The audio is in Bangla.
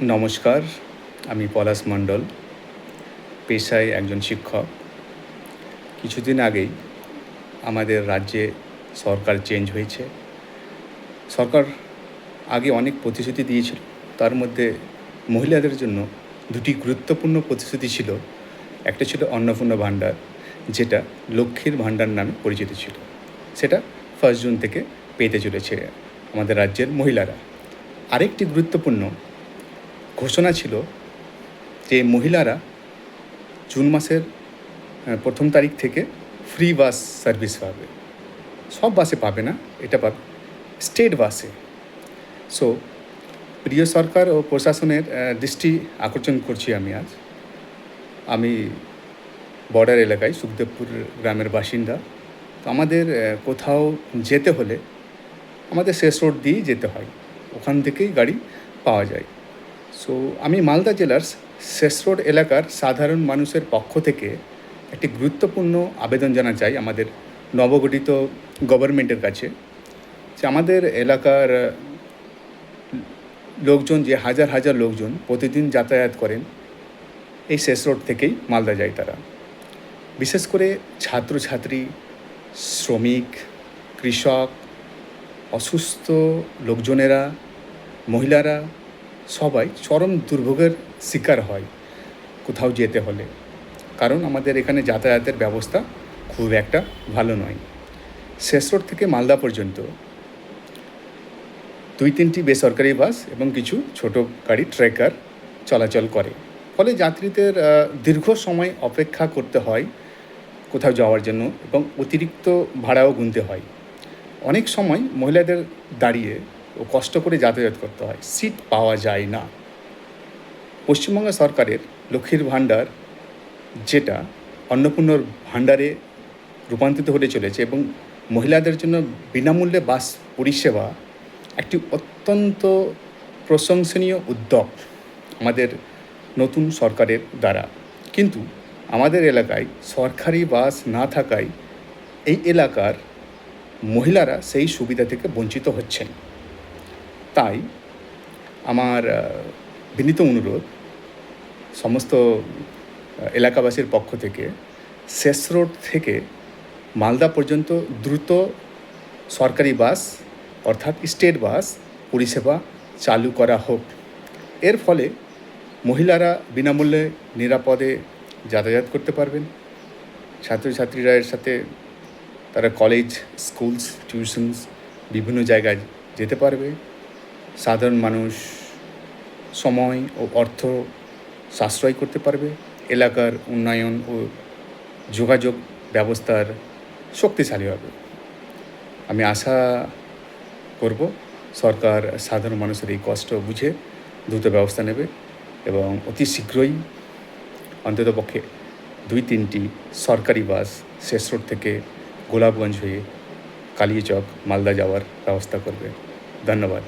নমস্কার, আমি পলাশ মণ্ডল, পেশায় একজন শিক্ষক। কিছুদিন আগেই আমাদের রাজ্যে সরকার চেঞ্জ হয়েছে। সরকার আগে অনেক প্রতিশ্রুতি দিয়েছিল, তার মধ্যে মহিলাদের জন্য দুটি গুরুত্বপূর্ণ প্রতিশ্রুতি ছিল। একটা ছিল অন্নপূর্ণা ভাণ্ডার, যেটা লক্ষ্মীর ভাণ্ডার নামে পরিচিত ছিল। সেটা 1 জুন থেকে পেতে চলেছে আমাদের রাজ্যের মহিলারা। আরেকটি গুরুত্বপূর্ণ ঘোষণা ছিল যে মহিলারা জুন মাসের 1 তারিখ থেকে ফ্রি বাস সার্ভিস পাবে। সব বাসে পাবে না, এটা পাবে স্টেট বাসে। সো প্রিয় সরকার ও প্রশাসনের দৃষ্টি আকর্ষণ করছি আমি বর্ডার এলাকায় সুখদেবপুর গ্রামের বাসিন্দা। তো আমাদের কোথাও যেতে হলে আমাদের শেষ রোড দিয়েই যেতে হয়, ওখান থেকেই গাড়ি পাওয়া যায়। সো আমি মালদা জেলার শেষ রোড এলাকার সাধারণ মানুষের পক্ষ থেকে একটি গুরুত্বপূর্ণ আবেদন জানা চাই আমাদের নবগঠিত গভর্নমেন্টের কাছে, যে আমাদের এলাকার লোকজন, যে হাজার হাজার লোকজন প্রতিদিন যাতায়াত করেন এই শেষ রোড থেকেই মালদা যায়, তারা বিশেষ করে ছাত্রছাত্রী, শ্রমিক, কৃষক, অসুস্থ লোকজনেরা, মহিলারা সবাই চরম দুর্ভোগের শিকার হয় কোথাও যেতে হলে, কারণ আমাদের এখানে যাতায়াতের ব্যবস্থা খুব একটা ভালো নয়। শেষ রোড থেকে মালদা পর্যন্ত 2-3টি বেসরকারি বাস এবং কিছু ছোট গাড়ি ট্রেকার চলাচল করে, ফলে যাত্রীদের দীর্ঘ সময় অপেক্ষা করতে হয় কোথাও যাওয়ার জন্য এবং অতিরিক্ত ভাড়াও গুনতে হয়। অনেক সময় মহিলাদের দাঁড়িয়ে ও কষ্ট করে যাতায়াত করতে হয়, সিট পাওয়া যায় না। পশ্চিমবঙ্গ সরকারের লক্ষ্মীর ভাণ্ডার, যেটা অন্নপূর্ণার ভাণ্ডারে রূপান্তরিত হতে চলেছে এবং মহিলাদের জন্য বিনামূল্যে বাস পরিষেবা, একটি অত্যন্ত প্রশংসনীয় উদ্যোগ আমাদের নতুন সরকারের দ্বারা। কিন্তু আমাদের এলাকায় সরকারি বাস না থাকায় এই এলাকার মহিলারা সেই সুবিধা থেকে বঞ্চিত হচ্ছেন। তাই আমার বিনীত অনুরোধ সমস্ত এলাকাবাসীর পক্ষ থেকে, শেষ রোড থেকে মালদা পর্যন্ত দ্রুত সরকারি বাস অর্থাৎ স্টেট বাস পরিষেবা চালু করা হোক। এর ফলে মহিলারা বিনামূল্যে নিরাপদে যাতায়াত করতে পারবেন। ছাত্রছাত্রীরা এর সাথে তারা কলেজ, স্কুলস, টিউশনস বিভিন্ন জায়গায় যেতে পারবে। সাধারণ মানুষ সময় ও অর্থ সাশ্রয় করতে পারবে। এলাকার উন্নয়ন ও যোগাযোগ ব্যবস্থার শক্তিশালী হবে। আমি আশা করব সরকার সাধারণ মানুষের এই কষ্ট বুঝে দ্রুত ব্যবস্থা নেবে এবং অতি শীঘ্রই অন্ততপক্ষে 2-3টি সরকারি বাস শেষ রোড থেকে গোলাপগঞ্জ হয়ে কালিয়াচক, মালদা যাওয়ার ব্যবস্থা করবে। ধন্যবাদ।